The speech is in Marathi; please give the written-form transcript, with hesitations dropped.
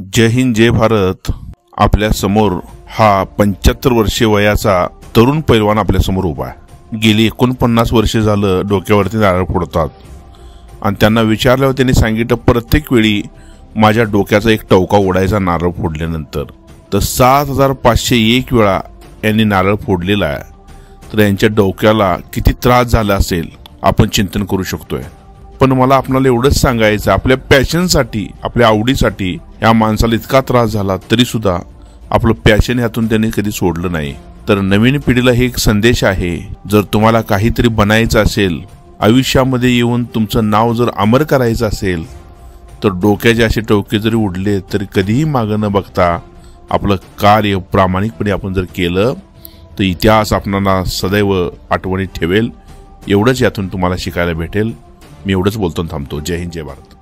जय हिंद जय भारत। आपल्या समोर हा 75 वर्षे वयाचा तरुण पैलवान आपल्या समोर उभा आहे। गेली 49 वर्षे झालं डोक्यावरती नारळ फोडतात आणि त्यांना विचारल्यावर त्यांनी सांगितलं प्रत्येक वेळी माझ्या डोक्याचा एक टवका उडायचा नारळ फोडल्यानंतर। तर 7501 वेळा यांनी नारळ फोडलेला आहे। तर यांच्या डोक्याला किती त्रास झाला असेल आपण चिंतन करू शकतोय। पण मला आपल्याला एवढंच सांगायचं, आपल्या पॅशनसाठी आपल्या आवडीसाठी या माणसाला इतका त्रास झाला तरी सुद्धा आपलं पॅशन यातून त्यांनी कधी सोडलं नाही। तर नवीन पिढीला हे एक संदेश आहे, जर तुम्हाला काहीतरी बनायचं असेल, आयुष्यामध्ये येऊन तुमचं नाव जर अमर करायचं असेल, तर डोक्याचे असे टवके जरी उडले तरी कधीही मागं न बघता आपलं कार्य प्रामाणिकपणे आपण जर केलं तर इतिहास आपणाला सदैव आठवणीत ठेवेल। एवढंच यातून तुम्हाला शिकायला भेटेल। मी एवढंच बोलतो थांबतो। जय हिंद जय भारत।